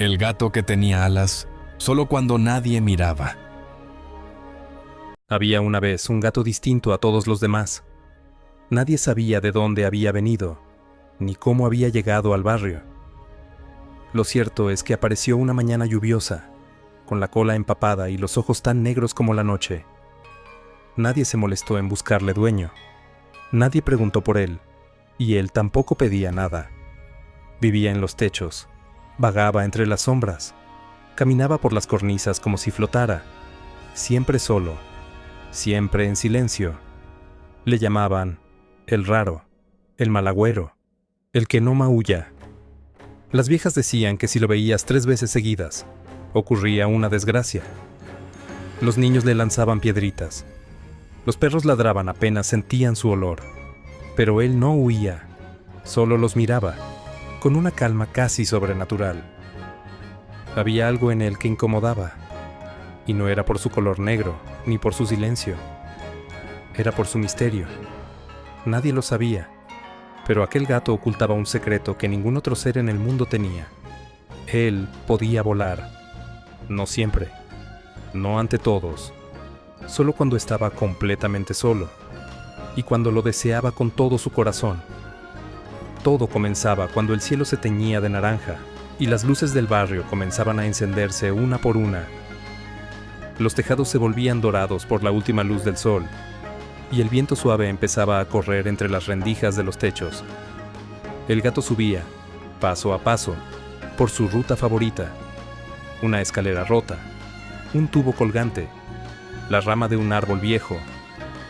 El gato que tenía alas solo cuando nadie miraba. Había una vez un gato distinto a todos los demás. Nadie sabía de dónde había venido, ni cómo había llegado al barrio. Lo cierto es que apareció una mañana lluviosa, con la cola empapada y los ojos tan negros como la noche. Nadie se molestó en buscarle dueño. Nadie preguntó por él, y él tampoco pedía nada. Vivía en los techos, vagaba entre las sombras, caminaba por las cornisas como si flotara, siempre solo, siempre en silencio. Le llamaban el raro, el malagüero, el que no maulla. Las viejas decían que si lo veías 3 veces seguidas, ocurría una desgracia. Los niños le lanzaban piedritas. Los perros ladraban apenas sentían su olor. Pero él no huía, solo los miraba, con una calma casi sobrenatural. Había algo en él que incomodaba, y no era por su color negro, ni por su silencio. Era por su misterio. Nadie lo sabía, pero aquel gato ocultaba un secreto que ningún otro ser en el mundo tenía. Él podía volar. No siempre, no ante todos, solo cuando estaba completamente solo, y cuando lo deseaba con todo su corazón. Todo comenzaba cuando el cielo se teñía de naranja, y las luces del barrio comenzaban a encenderse una por una. Los tejados se volvían dorados por la última luz del sol, y el viento suave empezaba a correr entre las rendijas de los techos. El gato subía, paso a paso, por su ruta favorita. Una escalera rota, un tubo colgante, la rama de un árbol viejo,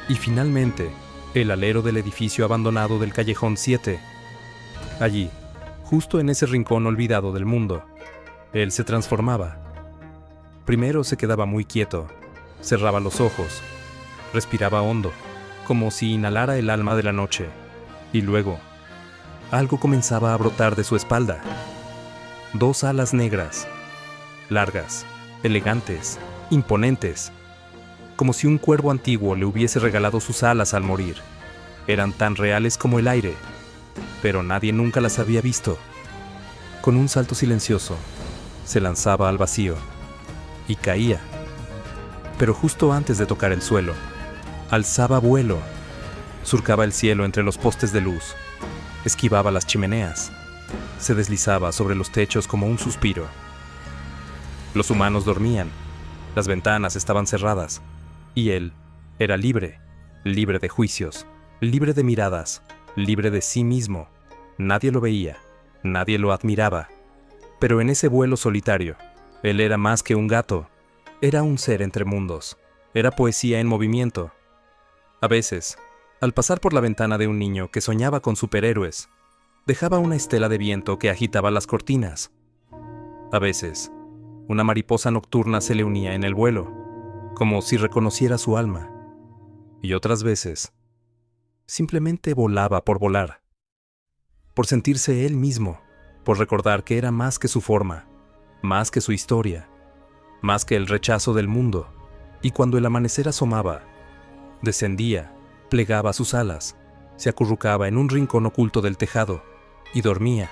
y finalmente, el alero del edificio abandonado del Callejón 7. Allí, justo en ese rincón olvidado del mundo, él se transformaba. Primero se quedaba muy quieto, cerraba los ojos, respiraba hondo, como si inhalara el alma de la noche, y luego, algo comenzaba a brotar de su espalda. 2 alas negras, largas, elegantes, imponentes, como si un cuervo antiguo le hubiese regalado sus alas al morir. Eran tan reales como el aire, pero nadie nunca las había visto. Con un salto silencioso, se lanzaba al vacío y caía. Pero justo antes de tocar el suelo, alzaba vuelo, surcaba el cielo entre los postes de luz, esquivaba las chimeneas, se deslizaba sobre los techos como un suspiro. Los humanos dormían, las ventanas estaban cerradas, y él era libre, libre de juicios, libre de miradas, libre de sí mismo. Nadie lo veía, nadie lo admiraba. Pero en ese vuelo solitario, él era más que un gato, era un ser entre mundos, era poesía en movimiento. A veces, al pasar por la ventana de un niño que soñaba con superhéroes, dejaba una estela de viento que agitaba las cortinas. A veces, una mariposa nocturna se le unía en el vuelo, como si reconociera su alma. Y otras veces, simplemente volaba por volar, por sentirse él mismo, por recordar que era más que su forma, más que su historia, más que el rechazo del mundo. Y cuando el amanecer asomaba, descendía, plegaba sus alas, se acurrucaba en un rincón oculto del tejado y dormía.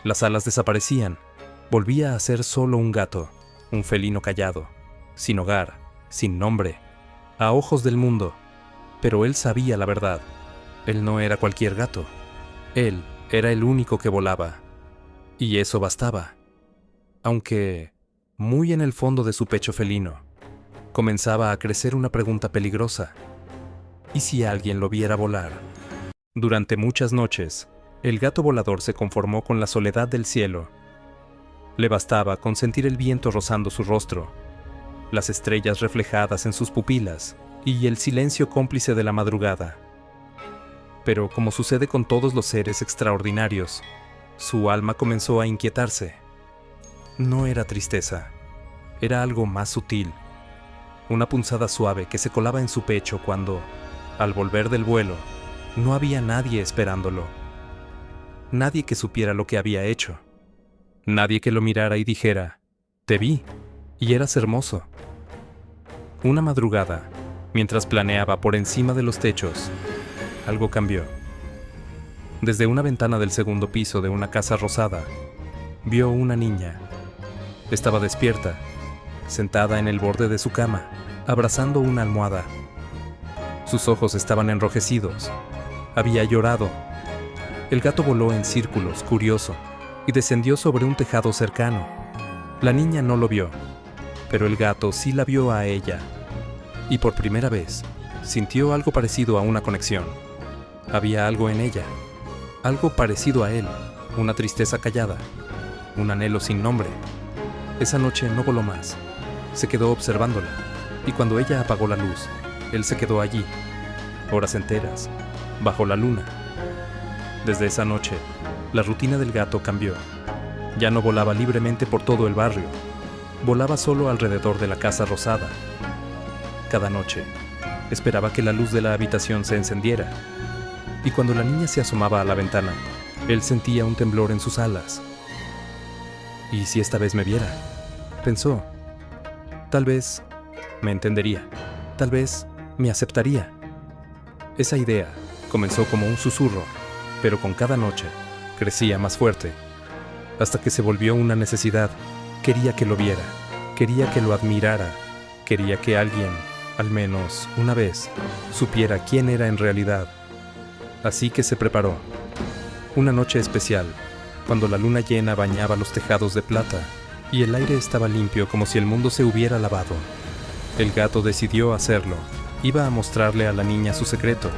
Las alas desaparecían, volvía a ser solo un gato, un felino callado, sin hogar, sin nombre, a ojos del mundo. Pero él sabía la verdad. Él no era cualquier gato. Él era el único que volaba. Y eso bastaba. Aunque, muy en el fondo de su pecho felino, comenzaba a crecer una pregunta peligrosa. ¿Y si alguien lo viera volar? Durante muchas noches, el gato volador se conformó con la soledad del cielo. Le bastaba con sentir el viento rozando su rostro, las estrellas reflejadas en sus pupilas y el silencio cómplice de la madrugada. Pero como sucede con todos los seres extraordinarios, su alma comenzó a inquietarse. No era tristeza, era algo más sutil, una punzada suave que se colaba en su pecho cuando, al volver del vuelo, no había nadie esperándolo. Nadie que supiera lo que había hecho. Nadie que lo mirara y dijera, «Te vi, y eras hermoso». Una madrugada, mientras planeaba por encima de los techos, algo cambió. Desde una ventana del segundo piso de una casa rosada, vio una niña, Estaba despierta, sentada en el borde de su cama, abrazando una almohada. Sus ojos estaban enrojecidos. Había llorado. El gato voló en círculos, curioso, y descendió sobre un tejado cercano. La niña no lo vio, pero el gato sí la vio a ella. Y por primera vez, sintió algo parecido a una conexión. Había algo en ella, algo parecido a él, una tristeza callada, un anhelo sin nombre. Esa noche no voló más. Se quedó observándola, y cuando ella apagó la luz, él se quedó allí, horas enteras, bajo la luna. Desde esa noche, la rutina del gato cambió. Ya no volaba libremente por todo el barrio, volaba solo alrededor de la casa rosada. Cada noche, esperaba que la luz de la habitación se encendiera, y cuando la niña se asomaba a la ventana, él sentía un temblor en sus alas. ¿Y si esta vez me viera?, pensó. Tal vez me entendería, tal vez me aceptaría. Esa idea comenzó como un susurro, pero con cada noche crecía más fuerte, hasta que se volvió una necesidad. Quería que lo viera, quería que lo admirara, quería que alguien, al menos una vez, supiera quién era en realidad. Así que se preparó. Una noche especial, cuando la luna llena bañaba los tejados de plata y el aire estaba limpio como si el mundo se hubiera lavado. El gato decidió hacerlo. Iba a mostrarle a la niña su secreto.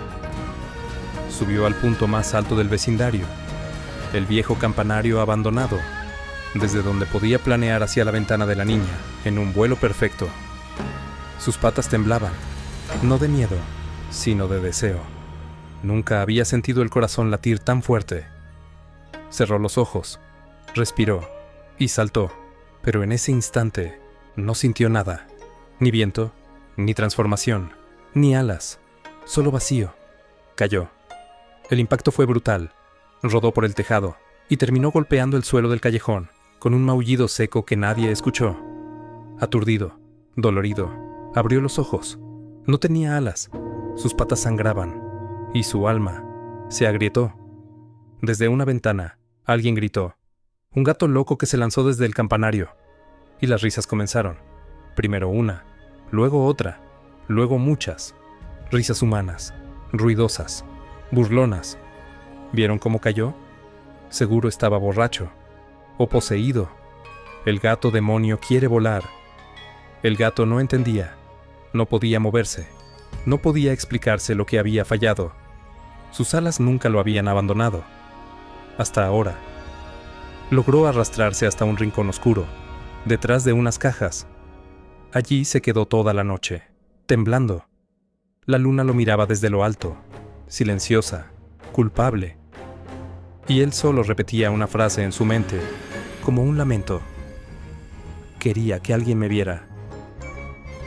Subió al punto más alto del vecindario, el viejo campanario abandonado, desde donde podía planear hacia la ventana de la niña, en un vuelo perfecto. Sus patas temblaban, no de miedo, sino de deseo. Nunca había sentido el corazón latir tan fuerte. Cerró los ojos, respiró y saltó, pero en ese instante no sintió nada, ni viento, ni transformación, ni alas, solo vacío. Cayó. El impacto fue brutal. Rodó por el tejado y terminó golpeando el suelo del callejón con un maullido seco que nadie escuchó. Aturdido, dolorido, abrió los ojos. No tenía alas, sus patas sangraban y su alma se agrietó. Desde una ventana, alguien gritó: «Un gato loco que se lanzó desde el campanario». Y las risas comenzaron. Primero una, luego otra, luego muchas. Risas humanas, ruidosas, burlonas. ¿Vieron cómo cayó? Seguro estaba borracho o poseído. El gato demonio quiere volar. El gato no entendía, no podía moverse, no podía explicarse lo que había fallado. Sus alas nunca lo habían abandonado. Hasta ahora. Logró arrastrarse hasta un rincón oscuro, detrás de unas cajas. Allí se quedó toda la noche, temblando. La luna lo miraba desde lo alto, silenciosa, culpable. Y él solo repetía una frase en su mente, como un lamento. Quería que alguien me viera.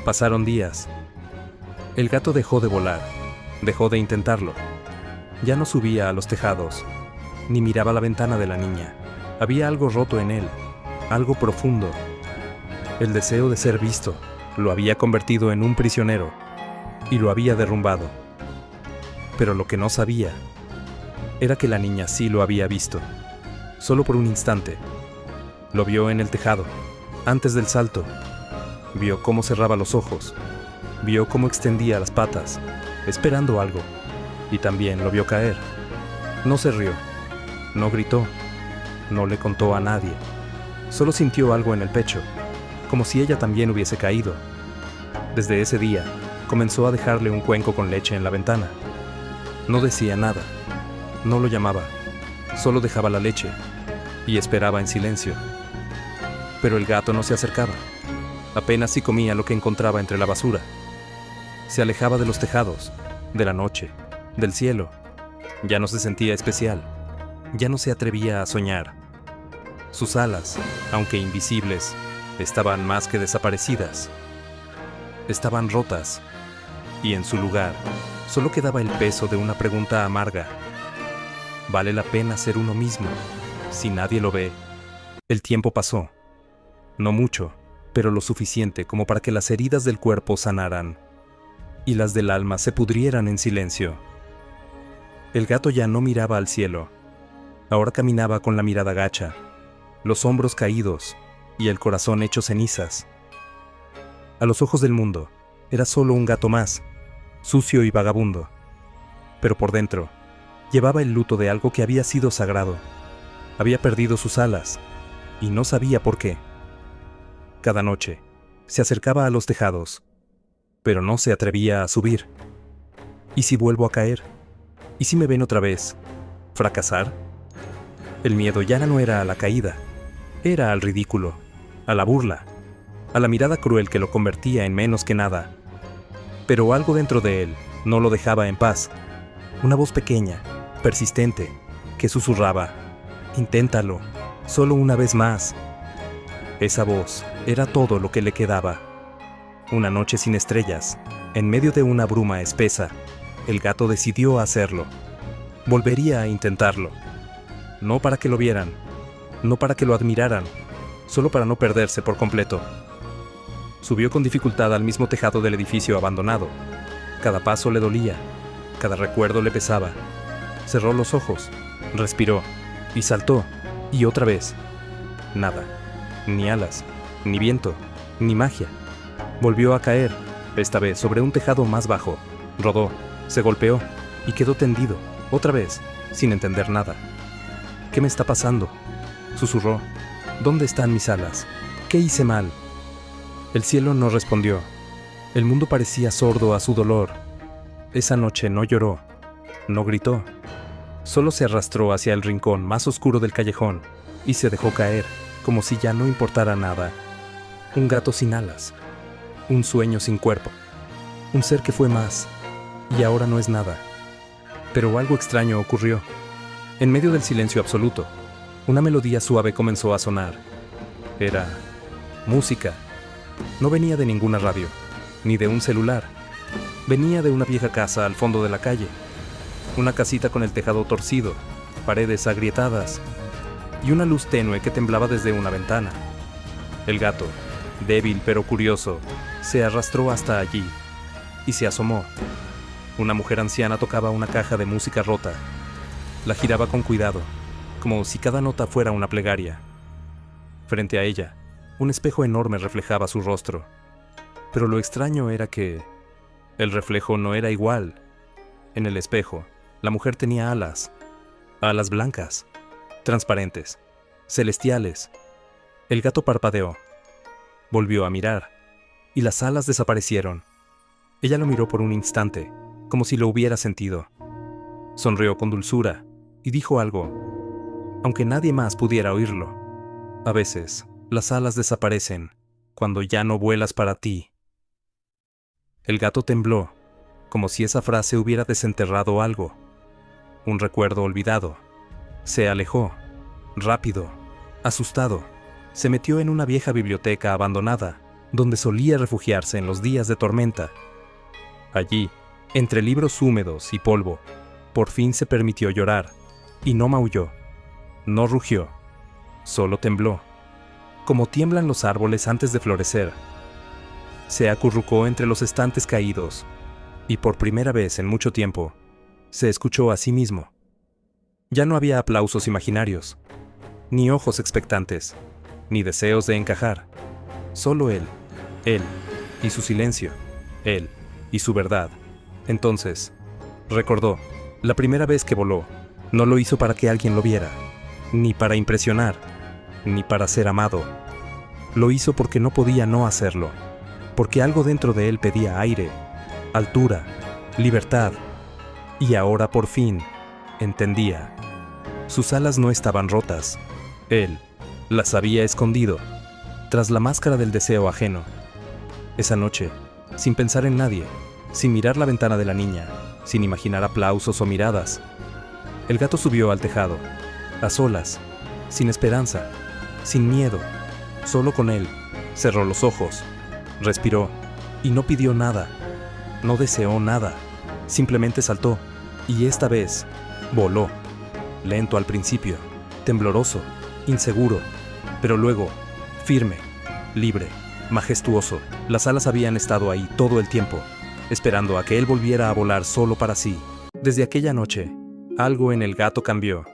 Pasaron días. El gato dejó de volar, dejó de intentarlo. Ya no subía a los tejados, ni miraba la ventana de la niña. Había algo roto en él, algo profundo. El deseo de ser visto lo había convertido en un prisionero y lo había derrumbado. Pero lo que no sabía era que la niña sí lo había visto, solo por un instante. Lo vio en el tejado, antes del salto. Vio cómo cerraba los ojos, vio cómo extendía las patas, esperando algo, y también lo vio caer. No se rió, no gritó, no le contó a nadie. Solo sintió algo en el pecho, como si ella también hubiese caído. Desde ese día, comenzó a dejarle un cuenco con leche en la ventana. No decía nada, no lo llamaba, solo dejaba la leche y esperaba en silencio. Pero el gato no se acercaba, apenas si comía lo que encontraba entre la basura. Se alejaba de los tejados, de la noche, del cielo. Ya no se sentía especial, ya no se atrevía a soñar. Sus alas, aunque invisibles, estaban más que desaparecidas. Estaban rotas, y en su lugar solo quedaba el peso de una pregunta amarga. ¿Vale la pena ser uno mismo si nadie lo ve? El tiempo pasó. No mucho, pero lo suficiente como para que las heridas del cuerpo sanaran y las del alma se pudrieran en silencio. El gato ya no miraba al cielo. Ahora caminaba con la mirada gacha, los hombros caídos, y el corazón hecho cenizas. A los ojos del mundo, era solo un gato más, sucio y vagabundo. Pero por dentro, llevaba el luto de algo que había sido sagrado. Había perdido sus alas, y no sabía por qué. Cada noche, se acercaba a los tejados, pero no se atrevía a subir. ¿Y si vuelvo a caer? ¿Y si me ven otra vez? ¿Fracasar? El miedo ya no era a la caída, era al ridículo, a la burla, a la mirada cruel que lo convertía en menos que nada. Pero algo dentro de él no lo dejaba en paz. Una voz pequeña, persistente, que susurraba: «Inténtalo, solo una vez más». Esa voz era todo lo que le quedaba. Una noche sin estrellas, en medio de una bruma espesa, el gato decidió hacerlo. Volvería a intentarlo. No para que lo vieran, no para que lo admiraran, solo para no perderse por completo. Subió con dificultad al mismo tejado del edificio abandonado. Cada paso le dolía, cada recuerdo le pesaba. Cerró los ojos, respiró, y saltó, y otra vez. Nada, ni alas, ni viento, ni magia. Volvió a caer, esta vez sobre un tejado más bajo. Rodó, se golpeó, y quedó tendido, otra vez, sin entender nada. «¿Qué me está pasando?», susurró. «¿Dónde están mis alas? ¿Qué hice mal?». El cielo no respondió. El mundo parecía sordo a su dolor. Esa noche no lloró, no gritó. Solo se arrastró hacia el rincón más oscuro del callejón y se dejó caer, como si ya no importara nada. Un gato sin alas, un sueño sin cuerpo, un ser que fue más y ahora no es nada. Pero algo extraño ocurrió. En medio del silencio absoluto, una melodía suave comenzó a sonar. Era música. No venía de ninguna radio, ni de un celular. Venía de una vieja casa al fondo de la calle. Una casita con el tejado torcido, paredes agrietadas y una luz tenue que temblaba desde una ventana. El gato, débil pero curioso, se arrastró hasta allí y se asomó. Una mujer anciana tocaba una caja de música rota. La giraba con cuidado, como si cada nota fuera una plegaria. Frente a ella, un espejo enorme reflejaba su rostro. Pero lo extraño era que el reflejo no era igual. En el espejo, la mujer tenía alas. Alas blancas, transparentes, celestiales. El gato parpadeó. Volvió a mirar, y las alas desaparecieron. Ella lo miró por un instante, como si lo hubiera sentido. Sonrió con dulzura y dijo algo, aunque nadie más pudiera oírlo. A veces, las alas desaparecen cuando ya no vuelas para ti. El gato tembló, como si esa frase hubiera desenterrado algo. Un recuerdo olvidado. Se alejó, rápido, asustado. Se metió en una vieja biblioteca abandonada, donde solía refugiarse en los días de tormenta. Allí, entre libros húmedos y polvo, por fin se permitió llorar, y no maulló, no rugió, solo tembló, como tiemblan los árboles antes de florecer. Se acurrucó entre los estantes caídos, y por primera vez en mucho tiempo, se escuchó a sí mismo. Ya no había aplausos imaginarios, ni ojos expectantes, ni deseos de encajar. Solo él y su silencio, él y su verdad. Entonces, recordó, la primera vez que voló, no lo hizo para que alguien lo viera, ni para impresionar, ni para ser amado. Lo hizo porque no podía no hacerlo, porque algo dentro de él pedía aire, altura, libertad. Y ahora por fin, entendía. Sus alas no estaban rotas. Él las había escondido, tras la máscara del deseo ajeno. Esa noche, sin pensar en nadie, sin mirar la ventana de la niña, sin imaginar aplausos o miradas, el gato subió al tejado, a solas, sin esperanza, sin miedo, solo con él. Cerró los ojos, respiró y no pidió nada, no deseó nada, simplemente saltó y esta vez voló, lento al principio, tembloroso, inseguro, pero luego firme, libre, majestuoso. Las alas habían estado ahí todo el tiempo, esperando a que él volviera a volar solo para sí. Desde aquella noche, algo en el gato cambió.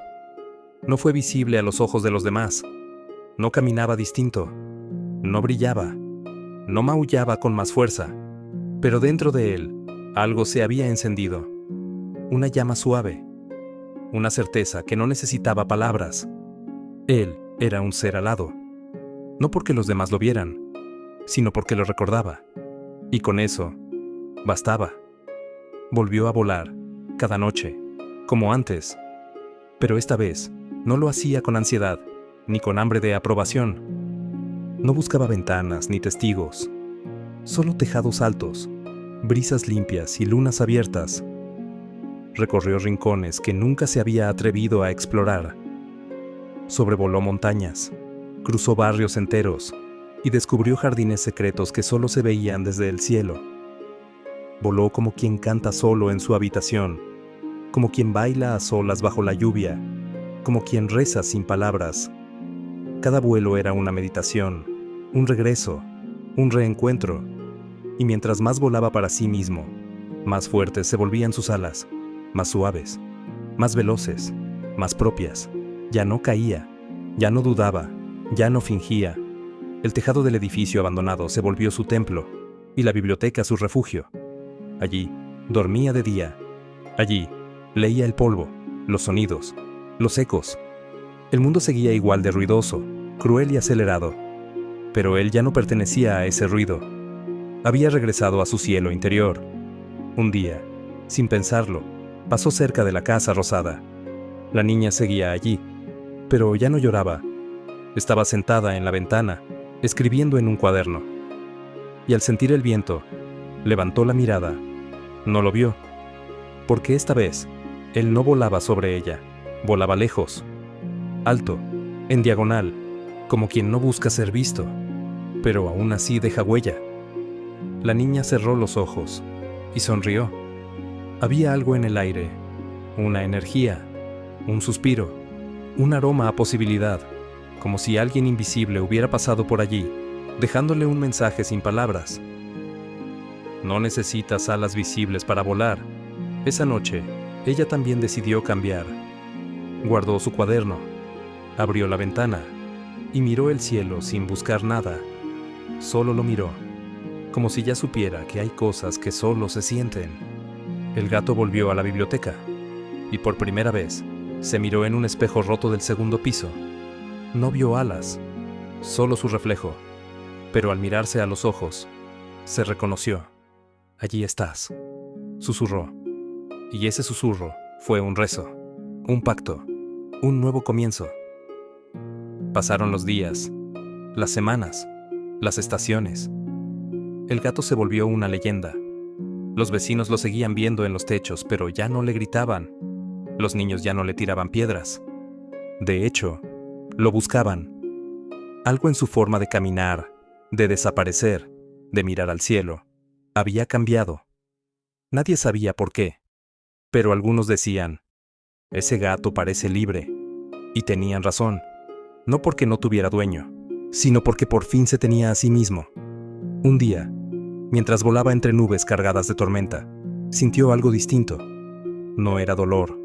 No fue visible a los ojos de los demás. No caminaba distinto, No brillaba, no maullaba con más fuerza, pero dentro de él algo se había encendido. Una llama suave, una certeza que no necesitaba palabras. Él era un ser alado, no porque los demás lo vieran, sino porque lo recordaba. Y con eso, bastaba. Volvió a volar, cada noche, como antes. Pero esta vez, no lo hacía con ansiedad, ni con hambre de aprobación. No buscaba ventanas ni testigos, solo tejados altos, brisas limpias y lunas abiertas. Recorrió rincones que nunca se había atrevido a explorar. Sobrevoló montañas, cruzó barrios enteros y descubrió jardines secretos que solo se veían desde el cielo. Voló como quien canta solo en su habitación, como quien baila a solas bajo la lluvia, como quien reza sin palabras. Cada vuelo era una meditación, un regreso, un reencuentro, y mientras más volaba para sí mismo, más fuertes se volvían sus alas, más suaves, más veloces, más propias. Ya no caía, ya no dudaba, ya no fingía. El tejado del edificio abandonado se volvió su templo y la biblioteca su refugio. Allí dormía de día. Allí leía el polvo, los sonidos, los ecos. El mundo seguía igual de ruidoso, cruel y acelerado. Pero él ya no pertenecía a ese ruido. Había regresado a su cielo interior. Un día, sin pensarlo, pasó cerca de la casa rosada. La niña seguía allí, pero ya no lloraba. Estaba sentada en la ventana, escribiendo en un cuaderno. Y al sentir el viento, levantó la mirada. No lo vio, porque esta vez, él no volaba sobre ella, volaba lejos, alto, en diagonal, como quien no busca ser visto, pero aún así deja huella. La niña cerró los ojos y sonrió. Había algo en el aire, una energía, un suspiro, un aroma a posibilidad, como si alguien invisible hubiera pasado por allí, dejándole un mensaje sin palabras. No necesitas alas visibles para volar. Esa noche, ella también decidió cambiar. Guardó su cuaderno, abrió la ventana y miró el cielo sin buscar nada. Solo lo miró, como si ya supiera que hay cosas que solo se sienten. El gato volvió a la biblioteca y por primera vez se miró en un espejo roto del segundo piso. No vio alas, solo su reflejo, pero al mirarse a los ojos, se reconoció. Allí estás, susurró, y ese susurro fue un rezo, un pacto, un nuevo comienzo. Pasaron los días, las semanas, las estaciones. El gato se volvió una leyenda. Los vecinos lo seguían viendo en los techos, pero ya no le gritaban. Los niños ya no le tiraban piedras. De hecho, lo buscaban. Algo en su forma de caminar, de desaparecer, de mirar al cielo, había cambiado. Nadie sabía por qué, pero algunos decían, ese gato parece libre. Y tenían razón, no porque no tuviera dueño, sino porque por fin se tenía a sí mismo. Un día, mientras volaba entre nubes cargadas de tormenta, sintió algo distinto. No era dolor,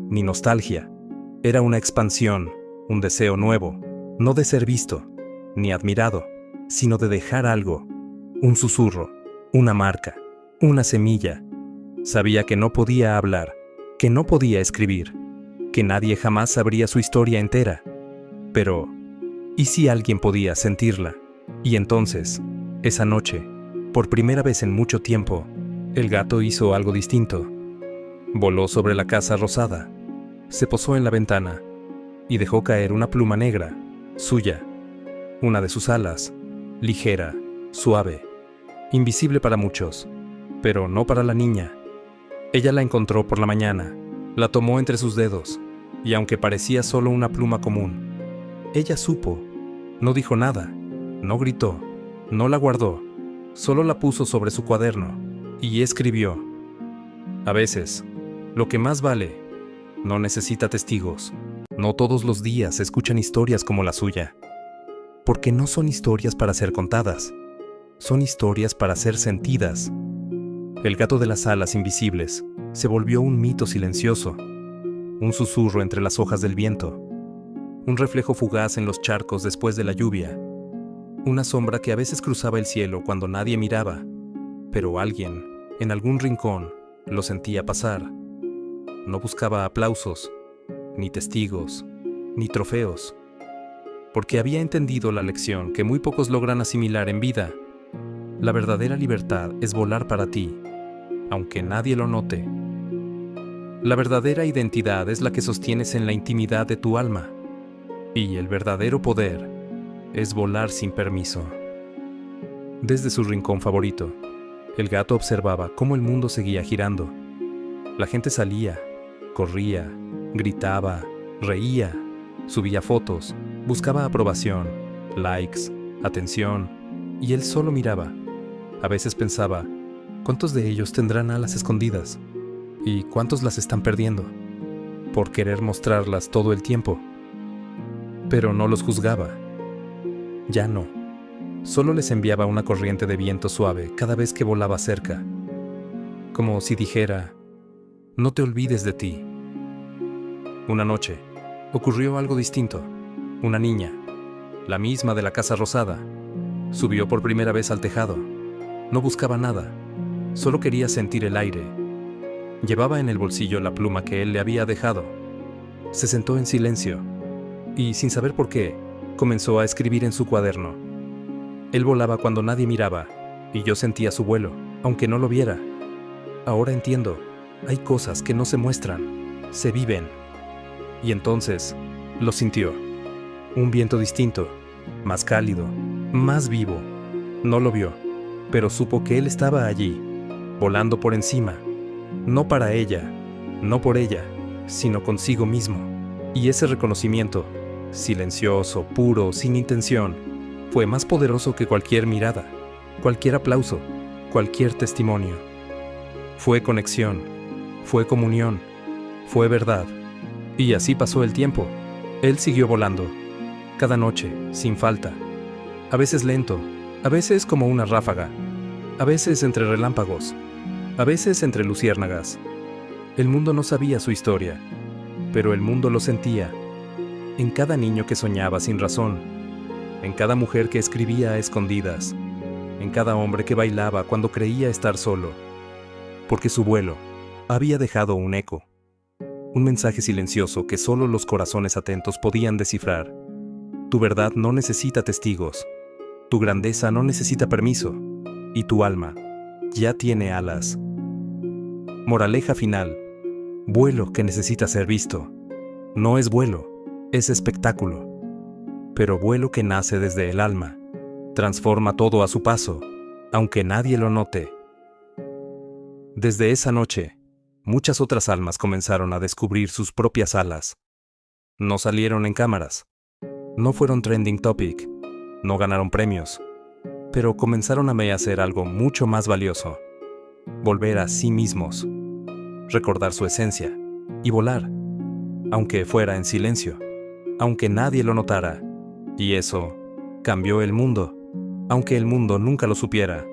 ni nostalgia. Era una expansión, un deseo nuevo, no de ser visto, ni admirado, sino de dejar algo, un susurro, una marca, una semilla. Sabía que no podía hablar, que no podía escribir, que nadie jamás sabría su historia entera. Pero, ¿y si alguien podía sentirla? Y entonces, esa noche, por primera vez en mucho tiempo, el gato hizo algo distinto. Voló sobre la casa rosada, se posó en la ventana y dejó caer una pluma negra, suya, una de sus alas, ligera, suave, invisible para muchos, pero no para la niña. Ella la encontró por la mañana, la tomó entre sus dedos, y aunque parecía solo una pluma común, ella supo, no dijo nada, no gritó, no la guardó, solo la puso sobre su cuaderno y escribió. A veces, lo que más vale, no necesita testigos. No todos los días se escuchan historias como la suya, porque no son historias para ser contadas, son historias para ser sentidas. El gato de las alas invisibles se volvió un mito silencioso, un susurro entre las hojas del viento, un reflejo fugaz en los charcos después de la lluvia, Una sombra que a veces cruzaba el cielo cuando nadie miraba, pero alguien, en algún rincón, lo sentía pasar. No buscaba aplausos, ni testigos, ni trofeos, porque había entendido la lección que muy pocos logran asimilar en vida. La verdadera libertad es volar para ti, aunque nadie lo note. La verdadera identidad es la que sostienes en la intimidad de tu alma, y el verdadero poder es volar sin permiso. Desde su rincón favorito, el gato observaba cómo el mundo seguía girando. La gente salía, corría, gritaba, reía, subía fotos, buscaba aprobación, likes, atención, y él solo miraba. A veces pensaba, ¿cuántos de ellos tendrán alas escondidas? ¿Y cuántos las están perdiendo? Por querer mostrarlas todo el tiempo. Pero no los juzgaba. Ya no. Solo les enviaba una corriente de viento suave cada vez que volaba cerca. Como si dijera, no te olvides de ti. Una noche, ocurrió algo distinto. Una niña, la misma de la casa rosada, subió por primera vez al tejado. No buscaba nada, solo quería sentir el aire. Llevaba en el bolsillo la pluma que él le había dejado. Se sentó en silencio y, sin saber por qué, comenzó a escribir en su cuaderno. Él volaba cuando nadie miraba, y yo sentía su vuelo, aunque no lo viera. Ahora entiendo, hay cosas que no se muestran, se viven. Y entonces, lo sintió. Un viento distinto, más cálido, más vivo. No lo vio, pero supo que él estaba allí, volando por encima. No para ella, no por ella, sino consigo mismo. Y ese reconocimiento, silencioso, puro, sin intención, fue más poderoso que cualquier mirada, cualquier aplauso, cualquier testimonio. Fue conexión, fue comunión, fue verdad. Y así pasó el tiempo. Él siguió volando, cada noche, sin falta. A veces lento, a veces como una ráfaga, a veces entre relámpagos, a veces entre luciérnagas. El mundo no sabía su historia, pero el mundo lo sentía. En cada niño que soñaba sin razón, en cada mujer que escribía a escondidas, en cada hombre que bailaba cuando creía estar solo, porque su vuelo había dejado un eco, un mensaje silencioso que solo los corazones atentos podían descifrar. Tu verdad no necesita testigos, tu grandeza no necesita permiso, y tu alma ya tiene alas. Moraleja final: vuelo que necesita ser visto. No es vuelo, es espectáculo. Pero vuelo que nace desde el alma, transforma todo a su paso, aunque nadie lo note. Desde esa noche, muchas otras almas comenzaron a descubrir sus propias alas. No salieron en cámaras, no fueron trending topic, no ganaron premios, pero comenzaron a hacer algo mucho más valioso: volver a sí mismos, recordar su esencia y volar, aunque fuera en silencio, aunque nadie lo notara. Y eso cambió el mundo, aunque el mundo nunca lo supiera.